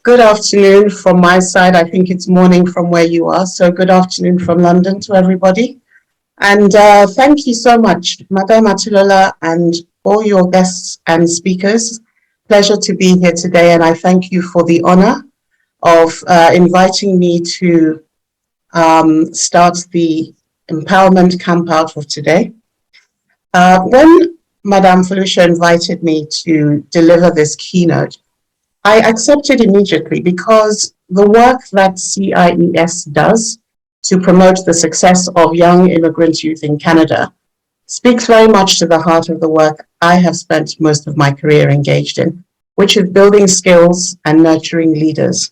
Good afternoon from my side. I think it's morning from where you are. So good afternoon from London to everybody. And thank you so much, Madam Atilola, and all your guests and speakers. Pleasure to be here today. And I thank you for the honor of inviting me to start the empowerment camp out of today. When Madame Felicia invited me to deliver this keynote, I accepted immediately because the work that CIES does to promote the success of young immigrant youth in Canada speaks very much to the heart of the work I have spent most of my career engaged in, which is building skills and nurturing leaders.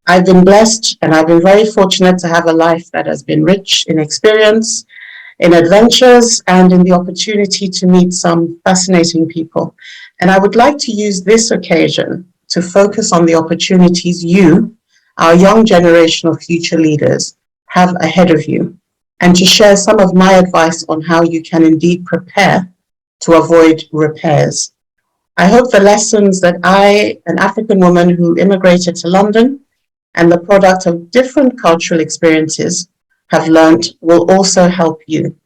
I've been blessed and I've been very fortunate to have a life that has been rich in experience, in adventures, and in the opportunity to meet some fascinating people. And I would like to use this occasion to focus on the opportunities you, our young generation of future leaders, have ahead of you, and to share some of my advice on how you can indeed prepare to avoid repairs. I hope the lessons that I, an African woman who immigrated to London and the product of different cultural experiences, have learned will also help you.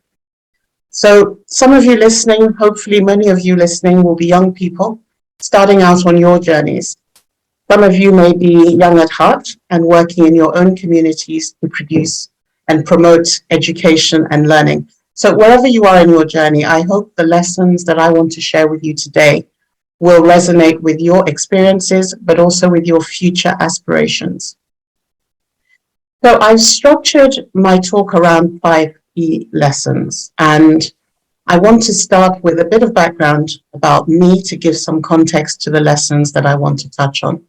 So some of you listening, hopefully many of you listening, will be young people starting out on your journeys. Some of you may be young at heart and working in your own communities to produce and promote education and learning. So wherever you are in your journey, I hope the lessons that I want to share with you today will resonate with your experiences, but also with your future aspirations. So I've structured my talk around 5 key lessons, and I want to start with a bit of background about me to give some context to the lessons that I want to touch on.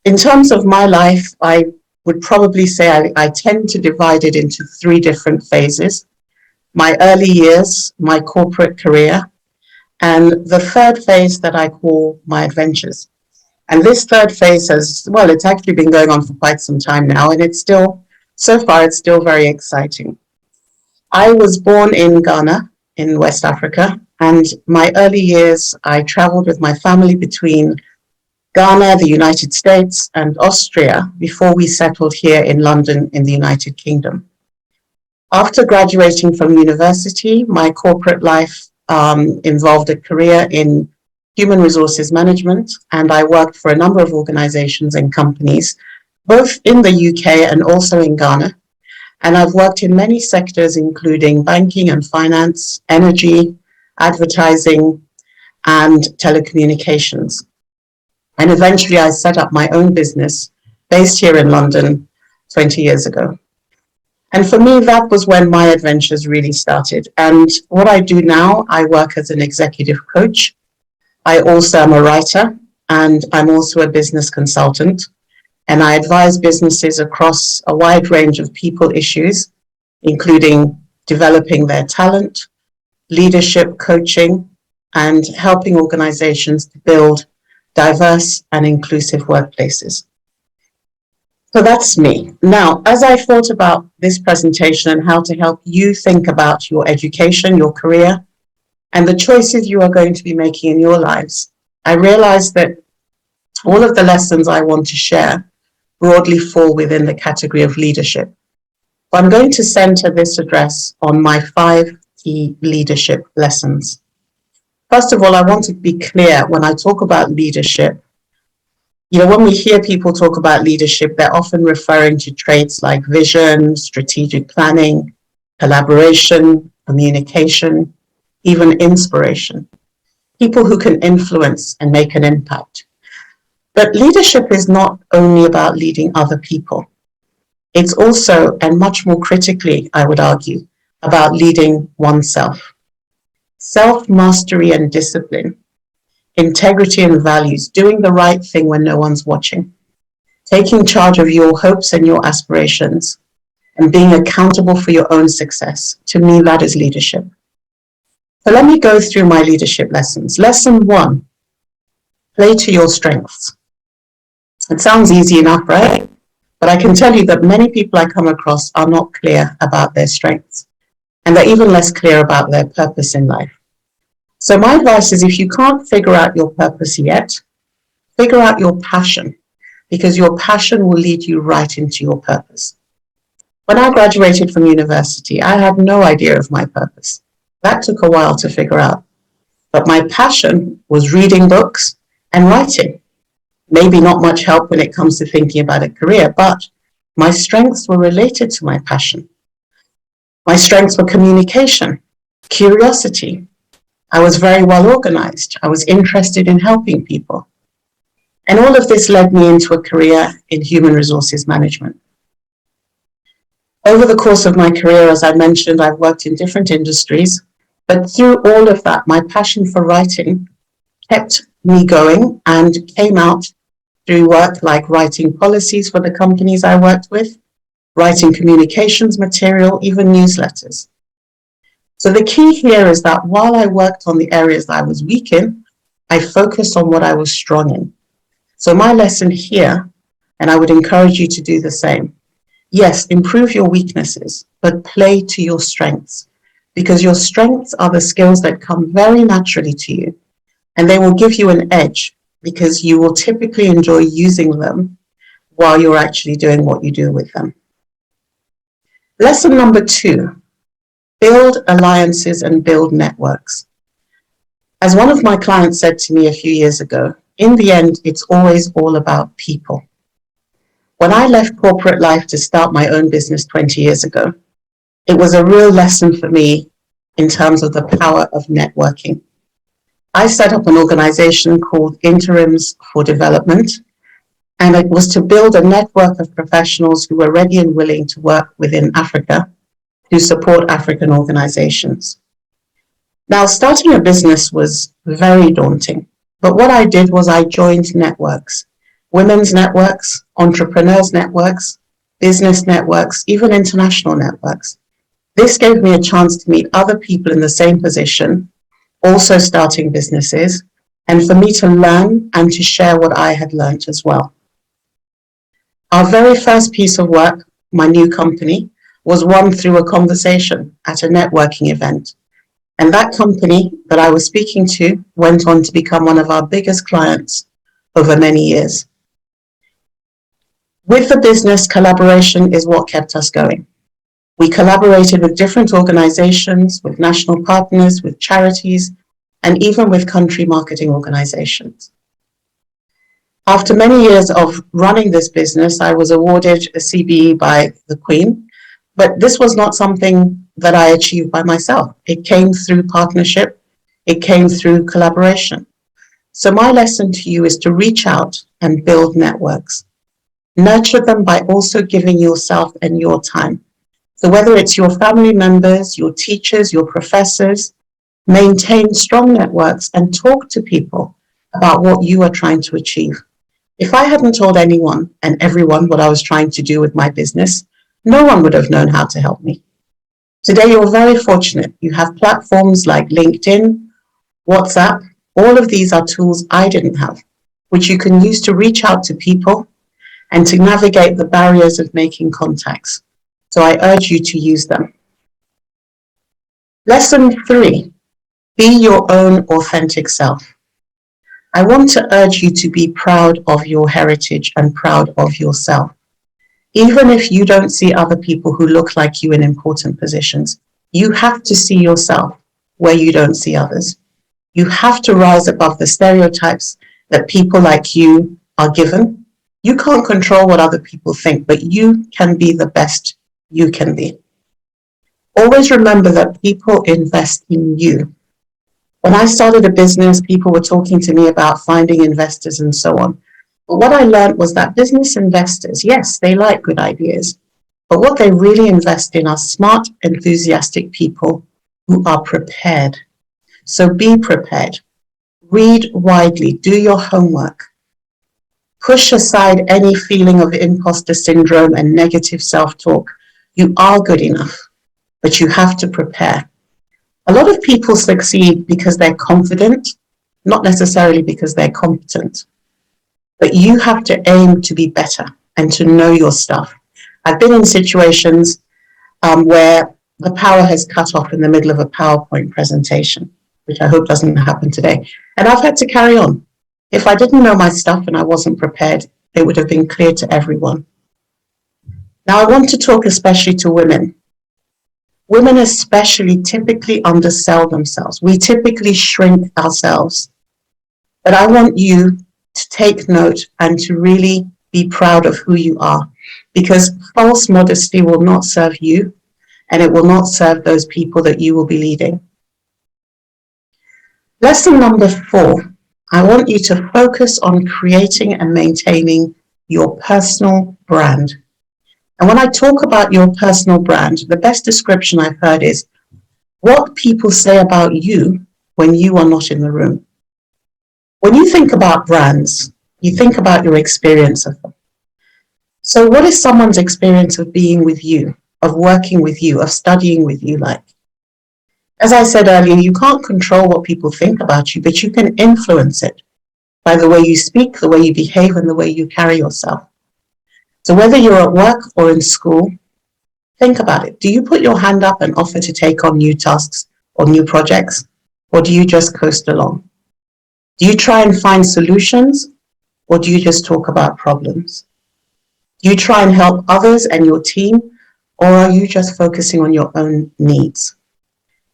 In terms of my life, I would probably say I tend to divide it into 3 different phases: my early years, my corporate career, and the third phase that I call my adventures. And this third phase has, well, it's actually been going on for quite some time now, and it's still, so far, it's still very exciting. I was born in Ghana, in West Africa, and my early years, I traveled with my family between Ghana, the United States, and Austria before we settled here in London in the United Kingdom. After graduating from university, my corporate life involved a career in human resources management, and I worked for a number of organizations and companies, both in the UK and also in Ghana. And I've worked in many sectors, including banking and finance, energy, advertising, and telecommunications. And eventually I set up my own business based here in London 20 years ago. And for me, that was when my adventures really started. And what I do now, I work as an executive coach. I also am a writer, and I'm also a business consultant. And I advise businesses across a wide range of people issues, including developing their talent, leadership coaching, and helping organizations to build diverse and inclusive workplaces. So that's me. Now, as I thought about this presentation and how to help you think about your education, your career, and the choices you are going to be making in your lives, I realized that all of the lessons I want to share broadly fall within the category of leadership. So I'm going to center this address on my 5 key leadership lessons. First of all, I want to be clear when I talk about leadership. You know, when we hear people talk about leadership, they're often referring to traits like vision, strategic planning, collaboration, communication, even inspiration. People who can influence and make an impact. But leadership is not only about leading other people. It's also, and much more critically, I would argue, about leading oneself. Self-mastery and discipline, integrity and values, doing the right thing when no one's watching, taking charge of your hopes and your aspirations, and being accountable for your own success. To me, that is leadership. So let me go through my leadership lessons. Lesson 1, play to your strengths. It sounds easy enough, right? But I can tell you that many people I come across are not clear about their strengths, and they're even less clear about their purpose in life. So my advice is, if you can't figure out your purpose yet, figure out your passion. because your passion will lead you right into your purpose. When I graduated from university, I had no idea of my purpose. That took a while to figure out. But my passion was reading books and writing. Maybe not much help when it comes to thinking about a career, but my strengths were related to my passion. My strengths were communication, curiosity. I was very well organized. I was interested in helping people. And all of this led me into a career in human resources management. Over the course of my career, as I mentioned, I've worked in different industries, but through all of that, my passion for writing kept me going and came out through work like writing policies for the companies I worked with, writing communications material, even newsletters. So the key here is that while I worked on the areas that I was weak in, I focused on what I was strong in. So my lesson here, and I would encourage you to do the same, yes, improve your weaknesses, but play to your strengths, because your strengths are the skills that come very naturally to you, and they will give you an edge because you will typically enjoy using them while you're actually doing what you do with them. Lesson number 2, build alliances and build networks. As one of my clients said to me a few years ago, in the end, it's always all about people. When I left corporate life to start my own business 20 years ago, it was a real lesson for me in terms of the power of networking. I set up an organization called Interims for Development, and it was to build a network of professionals who were ready and willing to work within Africa to support African organizations. Now, starting a business was very daunting, but what I did was I joined networks, women's networks, entrepreneurs networks, business networks, even international networks. This gave me a chance to meet other people in the same position, also starting businesses, and for me to learn and to share what I had learned as well. Our very first piece of work, my new company, was won through a conversation at a networking event. And that company that I was speaking to went on to become one of our biggest clients over many years. With the business, collaboration is what kept us going. We collaborated with different organizations, with national partners, with charities, and even with country marketing organizations. After many years of running this business, I was awarded a CBE by the Queen, but this was not something that I achieved by myself. It came through partnership. It came through collaboration. So my lesson to you is to reach out and build networks. Nurture them by also giving yourself and your time. So whether it's your family members, your teachers, your professors, maintain strong networks and talk to people about what you are trying to achieve. If I hadn't told anyone and everyone what I was trying to do with my business, no one would have known how to help me. Today, you're very fortunate. You have platforms like LinkedIn, WhatsApp. All of these are tools I didn't have, which you can use to reach out to people and to navigate the barriers of making contacts. So I urge you to use them. Lesson 3, be your own authentic self. I want to urge you to be proud of your heritage and proud of yourself. Even if you don't see other people who look like you in important positions, you have to see yourself where you don't see others. You have to rise above the stereotypes that people like you are given. You can't control what other people think, but you can be the best you can be. Always remember that people invest in you. When I started a business, people were talking to me about finding investors and so on. But what I learned was that business investors, yes, they like good ideas, but what they really invest in are smart, enthusiastic people who are prepared. So be prepared. Read widely. Do your homework. Push aside any feeling of imposter syndrome and negative self-talk. You are good enough, but you have to prepare. A lot of people succeed because they're confident, not necessarily because they're competent. But you have to aim to be better and to know your stuff. I've been in situations where the power has cut off in the middle of a PowerPoint presentation, which I hope doesn't happen today. And I've had to carry on. If I didn't know my stuff and I wasn't prepared, it would have been clear to everyone. Now, I want to talk especially to women. Women especially typically undersell themselves. We typically shrink ourselves. But I want you to take note and to really be proud of who you are, because false modesty will not serve you, and it will not serve those people that you will be leading. Lesson number 4, I want you to focus on creating and maintaining your personal brand. And when I talk about your personal brand, the best description I've heard is what people say about you when you are not in the room. When you think about brands, you think about your experience of them. So what is someone's experience of being with you, of working with you, of studying with you like? As I said earlier, you can't control what people think about you, but you can influence it by the way you speak, the way you behave, and the way you carry yourself. So whether you're at work or in school, think about it. Do you put your hand up and offer to take on new tasks or new projects, or do you just coast along? Do you try and find solutions, or do you just talk about problems? Do you try and help others and your team, or are you just focusing on your own needs?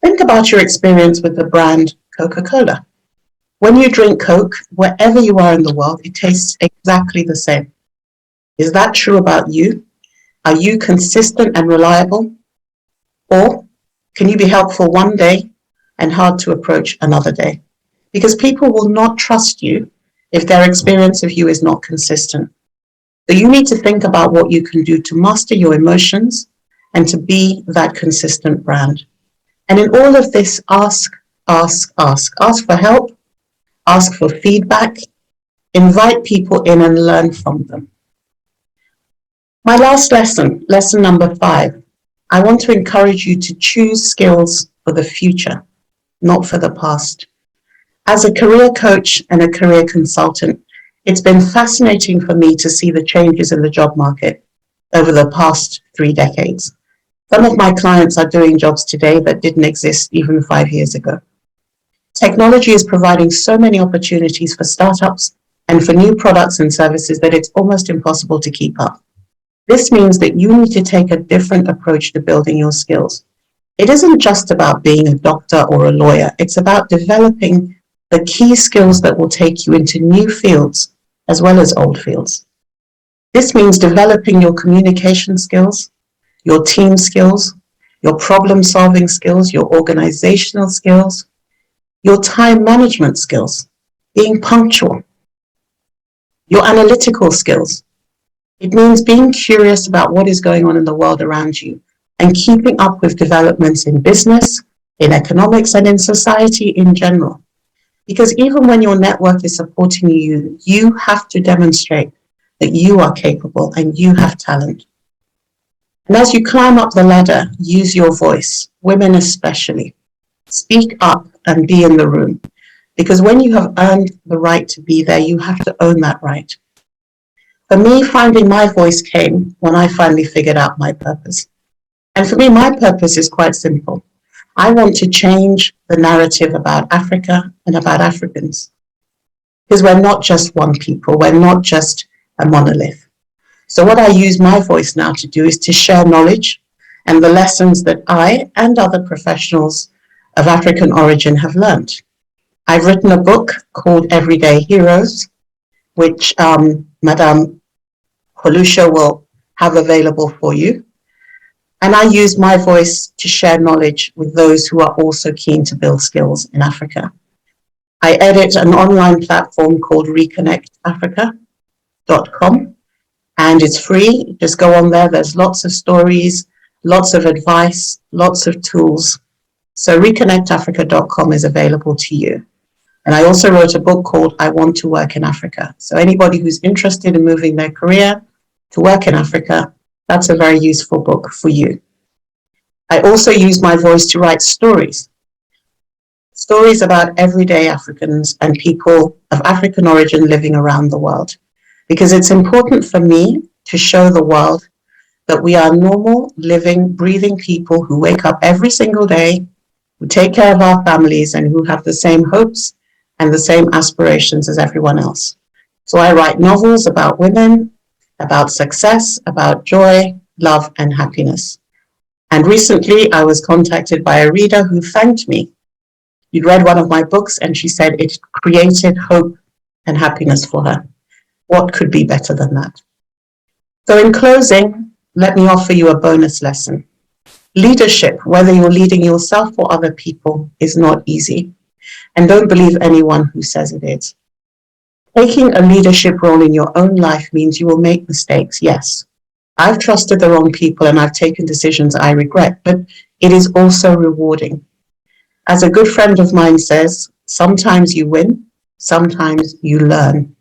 Think about your experience with the brand Coca-Cola. When you drink Coke, wherever you are in the world, it tastes exactly the same. Is that true about you? Are you consistent and reliable? Or can you be helpful one day and hard to approach another day? Because people will not trust you if their experience of you is not consistent. So you need to think about what you can do to master your emotions and to be that consistent brand. And in all of this, ask. Ask for help, ask for feedback, invite people in and learn from them. My last lesson, lesson number 5, I want to encourage you to choose skills for the future, not for the past. As a career coach and a career consultant, it's been fascinating for me to see the changes in the job market over the past 3 decades. Some of my clients are doing jobs today that didn't exist even 5 years ago. Technology is providing so many opportunities for startups and for new products and services that it's almost impossible to keep up. This means that you need to take a different approach to building your skills. It isn't just about being a doctor or a lawyer. It's about developing the key skills that will take you into new fields as well as old fields. This means developing your communication skills, your team skills, your problem-solving skills, your organizational skills, your time management skills, being punctual, your analytical skills. It means being curious about what is going on in the world around you and keeping up with developments in business, in economics, and in society in general. Because even when your network is supporting you, you have to demonstrate that you are capable and you have talent. And as you climb up the ladder, use your voice, women especially. Speak up and be in the room. Because when you have earned the right to be there, you have to own that right. For me, finding my voice came when I finally figured out my purpose. And for me, my purpose is quite simple. I want to change the narrative about Africa and about Africans. Because we're not just one people, we're not just a monolith. So what I use my voice now to do is to share knowledge and the lessons that I and other professionals of African origin have learned. I've written a book called Everyday Heroes, which Madame Holusha will have available for you. And I use my voice to share knowledge with those who are also keen to build skills in Africa. I edit an online platform called reconnectafrica.com, and it's free. Just go on there. There's lots of stories, lots of advice, lots of tools. So reconnectafrica.com is available to you. And I also wrote a book called I Want to Work in Africa. So anybody who's interested in moving their career to work in Africa, that's a very useful book for you. I also use my voice to write stories. Stories about everyday Africans and people of African origin living around the world. Because it's important for me to show the world that we are normal, living, breathing people who wake up every single day, who take care of our families, and who have the same hopes and the same aspirations as everyone else. So I write novels about women, about success, about joy, love, and happiness. And recently I was contacted by a reader who thanked me. She'd read one of my books and she said it created hope and happiness for her. What could be better than that? So in closing, let me offer you a bonus lesson. Leadership, whether you're leading yourself or other people, is not easy. And don't believe anyone who says it is. Taking a leadership role in your own life means you will make mistakes, yes. I've trusted the wrong people and I've taken decisions I regret, but it is also rewarding. As a good friend of mine says, sometimes you win, sometimes you learn.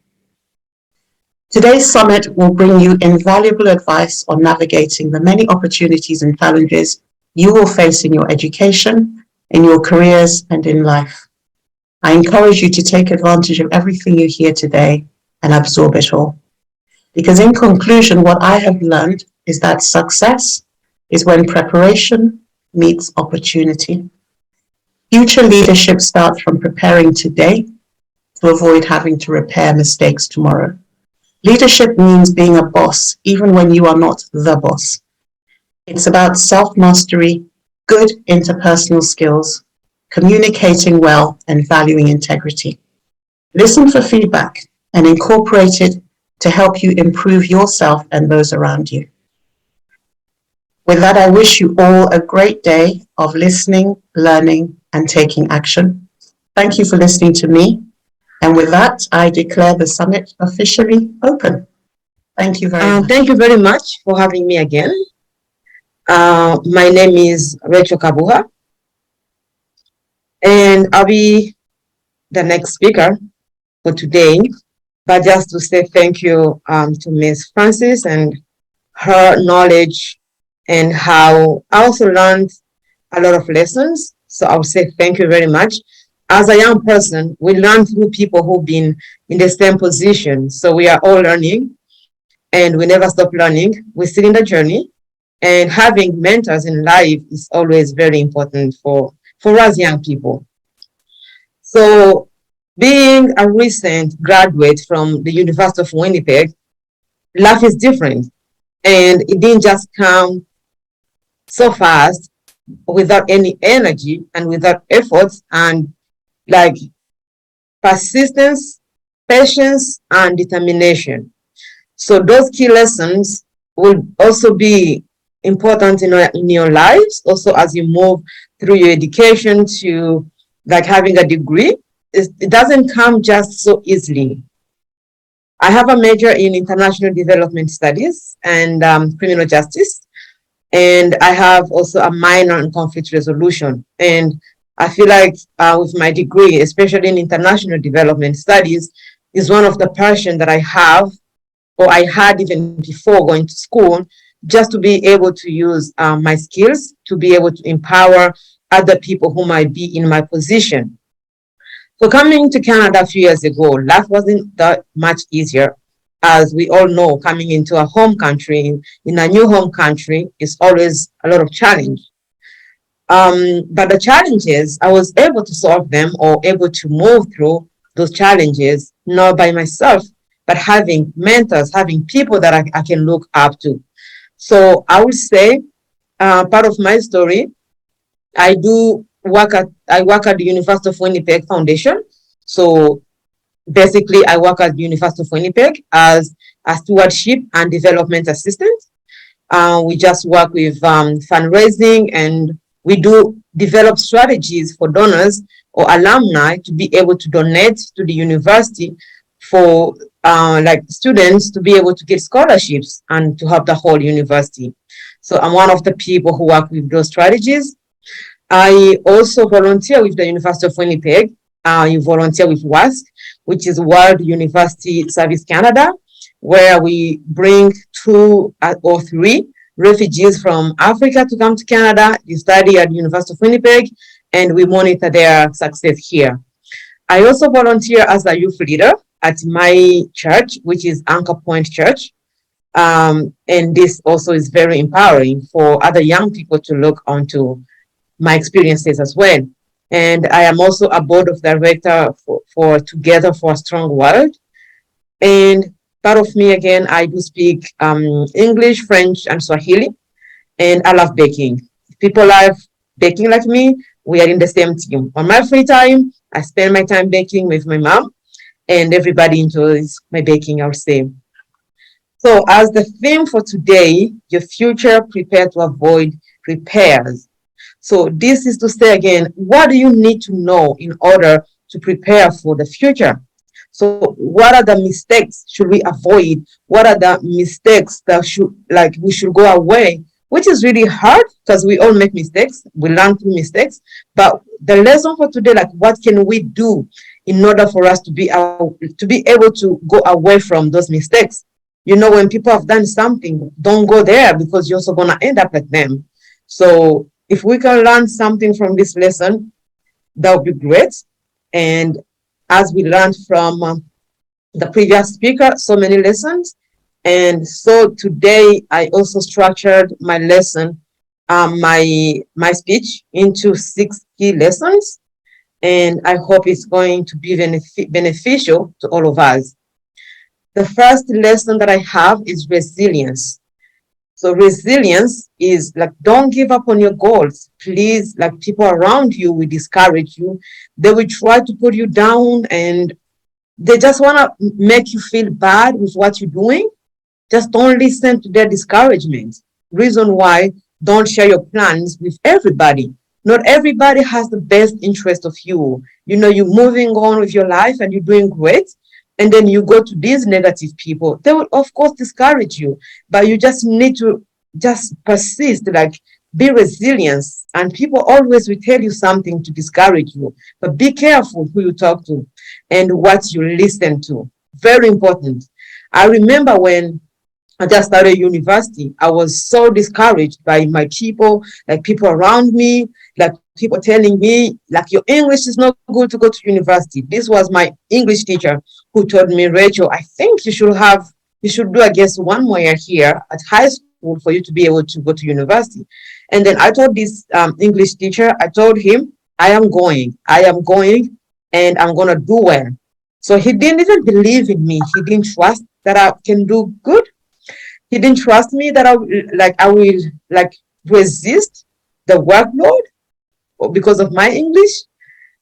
Today's summit will bring you invaluable advice on navigating the many opportunities and challenges you will face in your education, in your careers, and in life. I encourage you to take advantage of everything you hear today and absorb it all. Because in conclusion, what I have learned is that success is when preparation meets opportunity. Future leadership starts from preparing today to avoid having to repair mistakes tomorrow. Leadership means being a boss, even when you are not the boss. It's about self-mastery, good interpersonal skills, communicating well, and valuing integrity. Listen for feedback and incorporate it to help you improve yourself and those around you. With that, I wish you all a great day of listening, learning, and taking action. Thank you for listening to me. And with that, I declare the summit officially open. Thank you very much. Thank you very much for having me again. My name is Rachelle Kabuha, and I'll be the next speaker for today. But just to say thank you to Ms. Francis and her knowledge, and how I also learned a lot of lessons. So I would say thank you very much. As a young person, we learn through people who've been in the same position. So we are all learning, and we never stop learning. We're still in the journey, and having mentors in life is always very important for us young people. So being a recent graduate from the University of Winnipeg, life is different. And it didn't just come so fast without any energy and without efforts and like persistence, patience, and determination. So those key lessons will also be important in your lives, also as you move through your education to like having a degree. It doesn't come just so easily. I have a major in international development studies and criminal justice. And I have also a minor in conflict resolution. And I feel like with my degree, especially in international development studies, is one of the passion that I have, or I had even before going to school, just to be able to use my skills to be able to empower other people who might be in my position. So coming to Canada a few years ago, life wasn't that much easier. As we all know, coming into a home country, in a new home country, is always a lot of challenge. But the challenges, I was able to solve them or able to move through those challenges, not by myself, but having mentors, having people that I can look up to. So I would say part of my story, I work at the University of Winnipeg Foundation. So basically, I work at the University of Winnipeg as a stewardship and development assistant. We just work with fundraising, and we do develop strategies for donors or alumni to be able to donate to the university for like students to be able to get scholarships and to help the whole university. So I'm one of the people who work with those strategies. I also volunteer with the University of Winnipeg. I volunteer with WASC, which is World University Service Canada, where we bring 2 or 3 refugees from Africa to come to Canada. They study at the University of Winnipeg, and we monitor their success here. I also volunteer as a youth leader at my church, which is Anchor Point Church. And this also is very empowering for other young people to look onto my experiences as well. And I am also a board of director for Together for a Strong World. And part of me, again, I do speak English, French, and Swahili, and I love baking. If people love baking like me, we are in the same team. On my free time, I spend my time baking with my mom, and everybody enjoys my baking, I would say. So, as the theme for today, your future prepare to avoid repairs. So, this is to say again, what do you need to know in order to prepare for the future? So, what are the mistakes should we avoid? What are the mistakes that should like we should go away? Which is really hard because we all make mistakes. We learn through mistakes. But the lesson for today, like what can we do in order for us to be able to go away from those mistakes? You know, when people have done something, don't go there because you're also gonna end up like them. So if we can learn something from this lesson, that would be great. And as we learned from the previous speaker, so many lessons. And so today I also structured my lesson, my speech into 6 key lessons. And I hope it's going to be beneficial to all of us. The first lesson that I have is resilience. So resilience is like, don't give up on your goals. Please, like people around you will discourage you. They will try to put you down and they just want to make you feel bad with what you're doing. Just don't listen to their discouragement. Reason why, don't share your plans with everybody. Not everybody has the best interest of you. You know, you're moving on with your life and you're doing great. And then you go to these negative people. They will, of course, discourage you. But you just need to just persist, like be resilient. And people always will tell you something to discourage you. But be careful who you talk to and what you listen to. Very important. I remember when I just started university, I was so discouraged by my people, like people around me, like people telling me, like, your English is not good to go to university. This was my English teacher who told me, Rachel, I think you should do, I guess, 1 more year here at high school for you to be able to go to university. And then I told this English teacher, I told him, I am going, and I'm going to do well. So he didn't even believe in me. He didn't trust that I can do good. He didn't trust me that I will like resist the workload because of my English.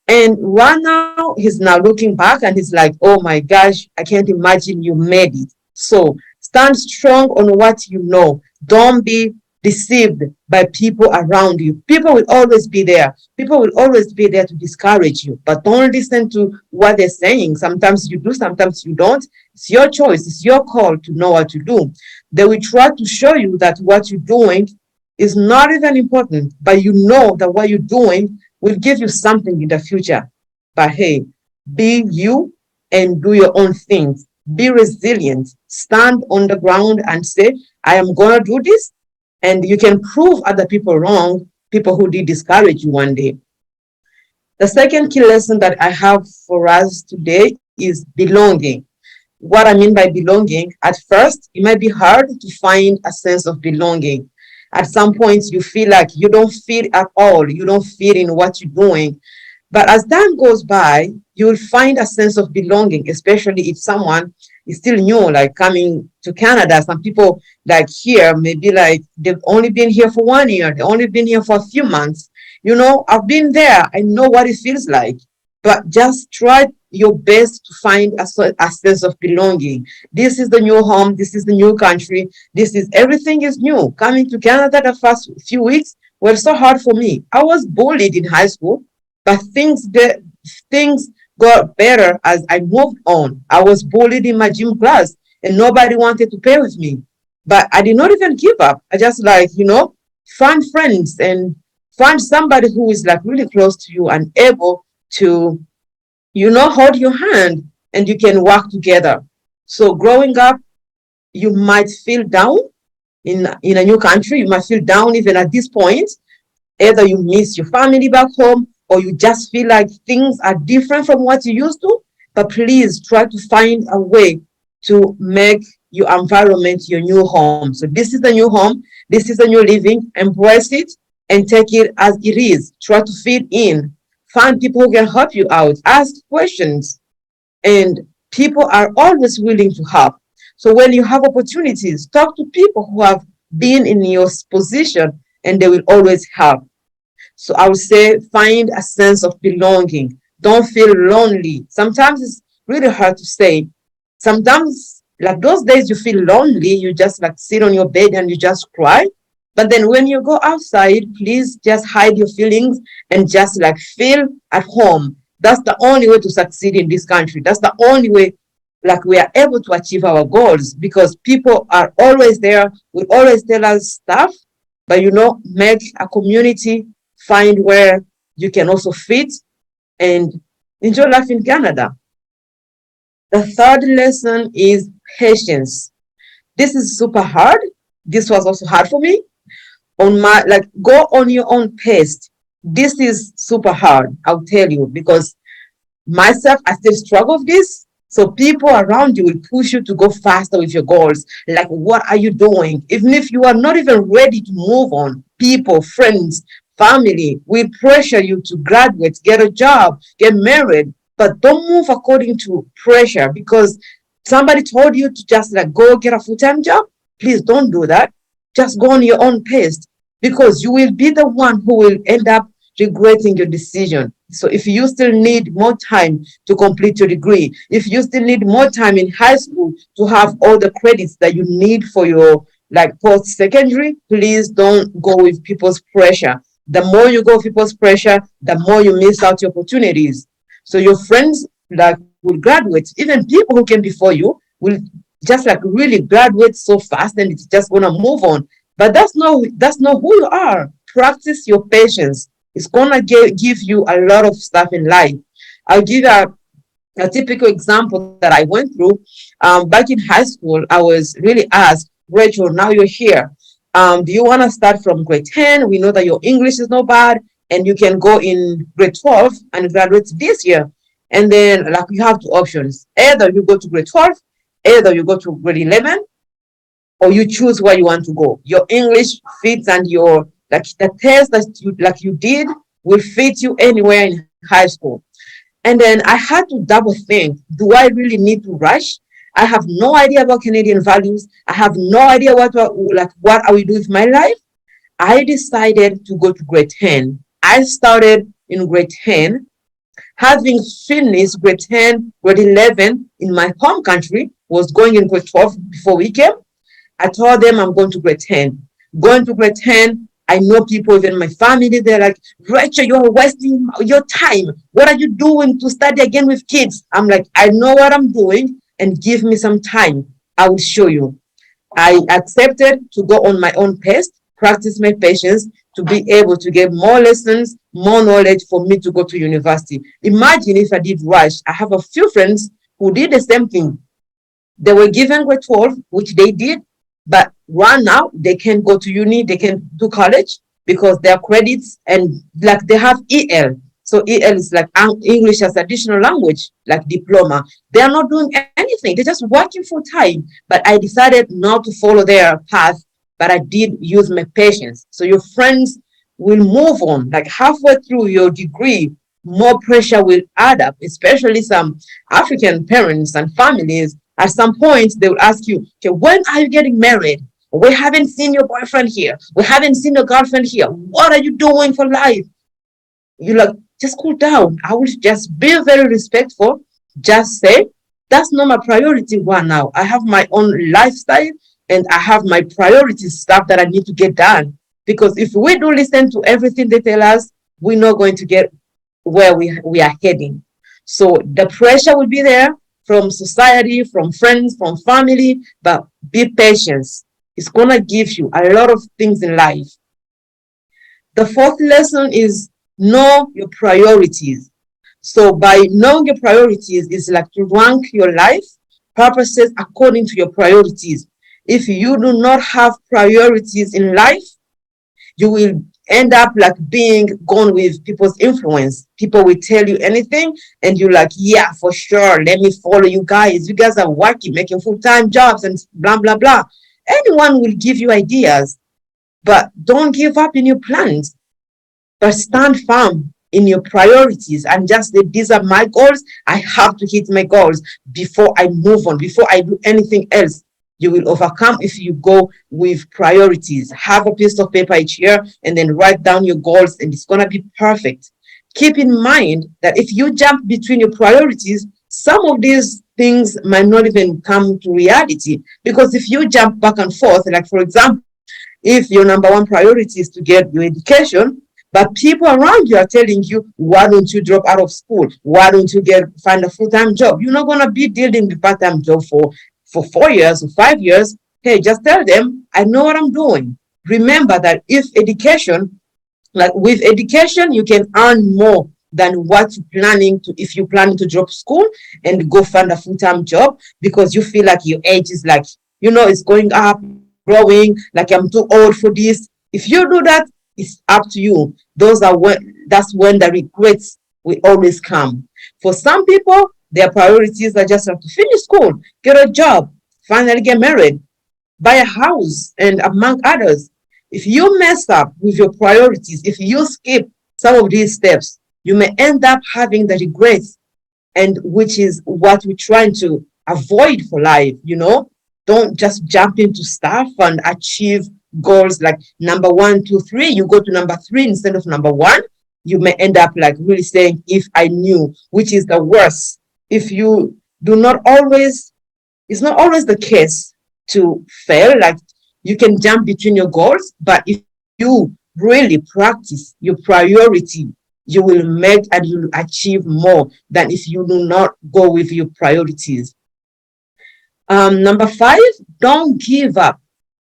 And right now he's now looking back and he's like, oh my gosh, I can't imagine you made it. So stand strong on what you know. Don't be deceived by people around you. People will always be there. People will always be there to discourage you. But don't listen to what they're saying. Sometimes you do, sometimes you don't. It's your choice. It's your call to know what to do. They will try to show you that what you're doing is not even important, but you know that what you're doing will give you something in the future. But hey, be you and do your own things. Be resilient. Stand on the ground and say, I am going to do this. And you can prove other people wrong, people who did discourage you one day. The second key lesson that I have for us today is belonging. What I mean by belonging, at first, it might be hard to find a sense of belonging. At some points, you feel like you don't fit at all. You don't fit in what you're doing. But as time goes by, you will find a sense of belonging, especially if someone is still new, like coming to Canada. Some people like here, maybe like they've only been here for 1 year. They've only been here for a few months. You know, I've been there. I know what it feels like. But just try your best to find a sense of belonging. This is the new home. This is the new country. Everything is new. Coming to Canada the first few weeks were so hard for me. I was bullied in high school, but things got better as I moved on. I was bullied in my gym class and nobody wanted to pay with me. But I did not even give up. I just find friends and find somebody who is like really close to you and able to, hold your hand and you can work together. So growing up, you might feel down in a new country. You might feel down even at this point. Either you miss your family back home or you just feel like things are different from what you used to. But please try to find a way to make your environment your new home. So this is the new home. This is the new living. Embrace it and take it as it is. Try to fit in. Find people who can help you out. Ask questions. And People are always willing to help. So when you have opportunities, talk to people who have been in your position and they will always help. So I would say find a sense of belonging. Don't feel lonely. Sometimes it's really hard to say. Sometimes, like those days you feel lonely, you just like sit on your bed and you just cry. But then when you go outside, please just hide your feelings and just like feel at home. That's the only way to succeed in this country. That's the only way like we are able to achieve our goals, because people are always there, will always tell us stuff, but make a community, find where you can also fit and enjoy life in Canada. The third lesson is patience. This is super hard. This was also hard for me. On my go on your own pace. This is super hard, I'll tell you, because myself, I still struggle with this. So people around you will push you to go faster with your goals. Like, what are you doing? Even if you are not even ready to move on, people, friends, family will pressure you to graduate, get a job, get married. But don't move according to pressure because somebody told you to just like go get a full-time job. Please don't do that. Just go on your own pace, because you will be the one who will end up regretting your decision. So if you still need more time to complete your degree, if you still need more time in high school to have all the credits that you need for your like post-secondary, please don't go with people's pressure. The more you go with people's pressure, the more you miss out your opportunities. So your friends like will graduate, even people who came before you will just like really graduate so fast and it's just gonna move on. But that's not who you are. Practice your patience. It's gonna give you a lot of stuff in life. I'll give a typical example that I went through. Back in high school, I was really asked, Rachel, now you're here. Do you want to start from grade 10? We know that your English is not bad, and you can go in grade 12 and graduate this year. And then, like, you have two options. Either you go to grade 12, either you go to grade 11, or you choose where you want to go. Your English fits, and your like the test that you did will fit you anywhere in high school. And then I had to double think, do I really need to rush? I have no idea about Canadian values. I have no idea what I will do with my life. I decided to go to grade 10. I started in grade 10. Having finished grade 10, grade 11 in my home country, was going in grade 12 before we came. I told them I'm going to grade 10. Going to grade 10, I know people within my family, they're like, Rachel, you're wasting your time. What are you doing to study again with kids? I'm like, I know what I'm doing, and give me some time. I will show you. I accepted to go on my own pace, practice my patience to be able to get more lessons, more knowledge for me to go to university. Imagine if I did rush. I have a few friends who did the same thing. They were given grade 12, which they did, but right now they can go to uni, they can do college because their credits and like they have EL. So EL is like English as additional language, like diploma. They are not doing anything. They're just working full time. But I decided not to follow their path, but I did use my patience. So your friends will move on. Like halfway through your degree, more pressure will add up, especially some African parents and families. At some point, they will ask you, okay, when are you getting married? We haven't seen your boyfriend here. We haven't seen your girlfriend here. What are you doing for life? You like, just cool down. I will just be very respectful. Just say, that's not my priority right now. I have my own lifestyle and I have my priority stuff that I need to get done. Because if we do listen to everything they tell us, we're not going to get where we are heading. So the pressure will be there from society, from friends, from family, but be patient. It's going to give you a lot of things in life. The fourth lesson is know your priorities. So by knowing your priorities, it's like to rank your life purposes according to your priorities. If you do not have priorities in life, you will end up like being gone with people's influence. People will tell you anything and you're like, yeah, for sure, let me follow you guys. You guys are working, making full-time jobs and blah, blah, blah. Anyone will give you ideas, but don't give up in your plans, but stand firm. in your priorities and just say, these are my goals. I have to hit my goals before I move on, before I do anything else. You will overcome if you go with priorities. Have a piece of paper each year and then write down your goals, and it's going to be perfect. Keep in mind that if you jump between your priorities, some of these things might not even come to reality, because if you jump back and forth, like for example, if your number one priority is to get your education, but people around you are telling you, why don't you drop out of school? Why don't you find a full-time job? You're not going to be dealing with part-time job for 4 years or 5 years. Hey, just tell them, I know what I'm doing. Remember that with education, you can earn more than what you're planning to, if you're planning to drop school and go find a full-time job because you feel like your age is like, it's going up, growing, like I'm too old for this. If you do that, it's up to you. That's when the regrets will always come. For some people, their priorities are just have to finish school, get a job, finally get married, buy a house, and among others. If you mess up with your priorities, if you skip some of these steps, you may end up having the regrets, and which is what we're trying to avoid for life. Don't just jump into stuff and achieve goals like number 1, 2, 3. You go to number 3 instead of number 1. You may end up like really saying, if I knew, which is the worst. If you do not always, it's not always the case to fail. Like, you can jump between your goals, but if you really practice your priority, you will make and you will achieve more than if you do not go with your priorities. Number 5, don't give up.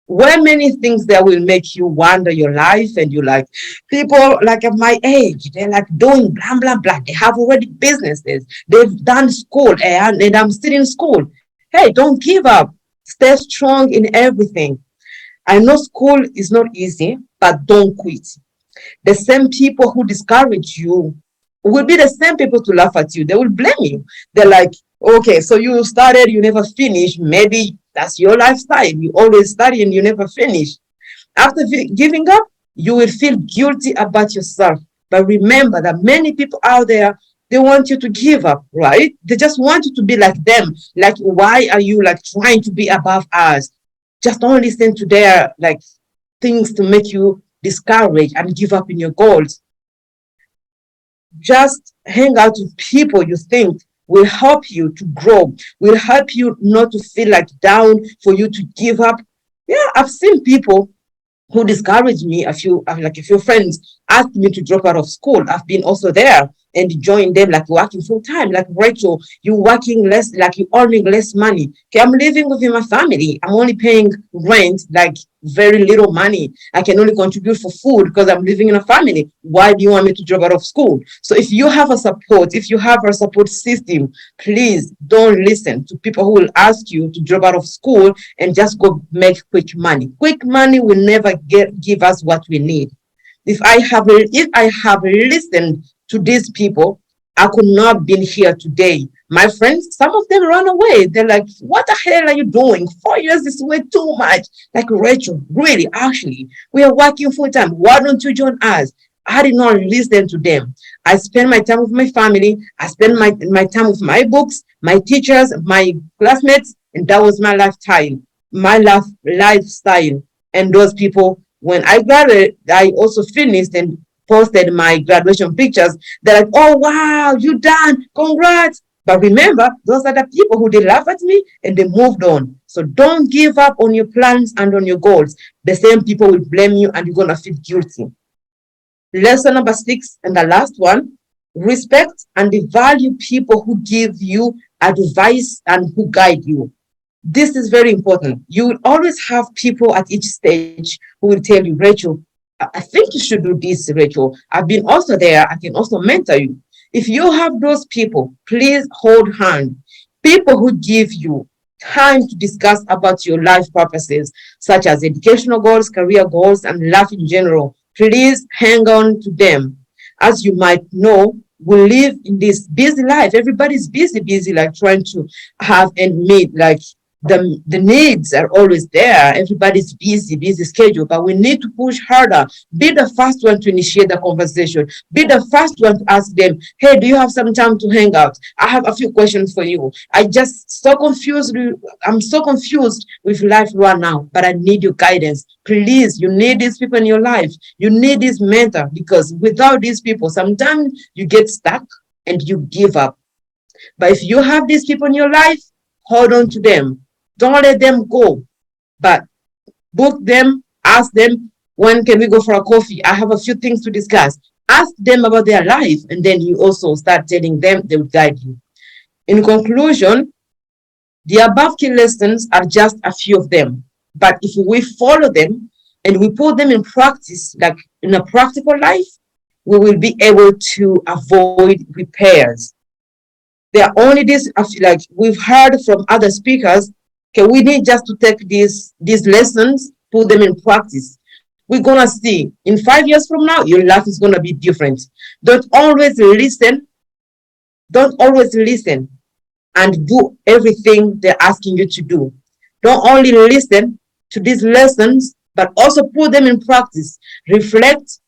Where many things that will make you wonder your life, and you like, people like at my age, they're like doing blah, blah, blah. They have already businesses. They've done school, and I'm still in school. Hey, don't give up. Stay strong in everything. I know school is not easy, but don't quit. The same people who discourage you will be the same people to laugh at you. They will blame you. They're like, okay, so you started, you never finished. Maybe that's your lifestyle. You always study and you never finish. After giving up, you will feel guilty about yourself. But remember that many people out there, they want you to give up, right? They just want you to be like them. Like, why are you like trying to be above us? Just don't listen to their like things to make you discouraged and give up in your goals. Just hang out with people you think will help you to grow, will help you not to feel like down, for you to give up. Yeah, I've seen people who discouraged me. A few friends asked me to drop out of school. I've been also there and joined them, like working full time. Like, Rachel, you working less, like you earning less money. Okay, I'm living within my family. I'm only paying rent, like very little money. I can only contribute for food because I'm living in a family. Why do you want me to drop out of school? So if you have a support system, please don't listen to people who will ask you to drop out of school and just go make quick money. Quick money will never give us what we need. If I have listened to these people, I could not have been here today. My friends, some of them run away. They're like, what the hell are you doing? 4 years is way too much. Like, Rachel, really, actually, we are working full time. Why don't you join us? I did not listen to them. I spend my time with my family. I spend my time with my books, my teachers, my classmates, and that was my lifestyle. And those people, when I graduated, I also finished and posted my graduation pictures. They're like, oh, wow, you done, congrats. But remember, those are the people who they laugh at me and they moved on. So don't give up on your plans and on your goals. The same people will blame you and you're going to feel guilty. Lesson number 6 and the last one, respect and value people who give you advice and who guide you. This is very important. You will always have people at each stage who will tell you, Rachel, I think you should do this, Rachel. I've been also there. I can also mentor you. If you have those people, please hold hand. People who give you time to discuss about your life purposes, such as educational goals, career goals, and life in general. Please hang on to them. As you might know, we live in this busy life. Everybody's busy, like trying to have and meet, like the needs are always there. Everybody's busy schedule, but we need to push harder. Be the first one to initiate the conversation. Be the first one to ask them, hey, do you have some time to hang out? I have a few questions for you. I'm so confused with life right now, but I need your guidance. Please, you need these people in your life. You need this mentor, because without these people, sometimes you get stuck and you give up. But if you have these people in your life, hold on to them. Don't let them go, but book them, ask them, when can we go for a coffee? I have a few things to discuss. Ask them about their life, and then you also start telling them, they will guide you. In conclusion, the above key lessons are just a few of them, but if we follow them and we put them in practice, like in a practical life, we will be able to avoid repairs. There are only these, like we've heard from other speakers, okay, we need just to take these lessons, put them in practice. We're gonna see in 5 years from now, your life is gonna be different. Don't always listen and do everything they're asking you to do. Don't only listen to these lessons, but also put them in practice. Reflect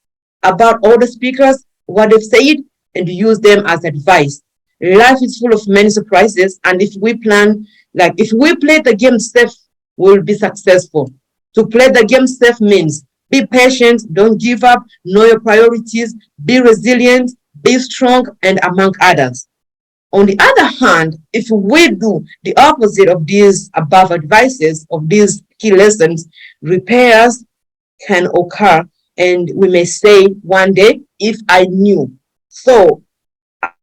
about all the speakers, what they've said, and use them as advice. Life is full of many surprises, and if we play the game safe, we'll be successful. To play the game safe means be patient, don't give up, know your priorities, be resilient, be strong, and among others. On the other hand, if we do the opposite of these above advices, of these key lessons, repairs can occur, and we may say one day, if I knew. So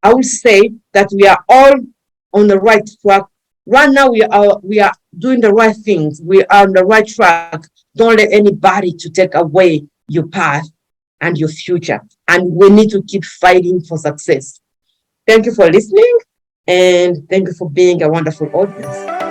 I would say that we are all on the right track. Right now, we are doing the right things. We are on the right track. Don't let anybody to take away your path and your future. And we need to keep fighting for success. Thank you for listening, and thank you for being a wonderful audience.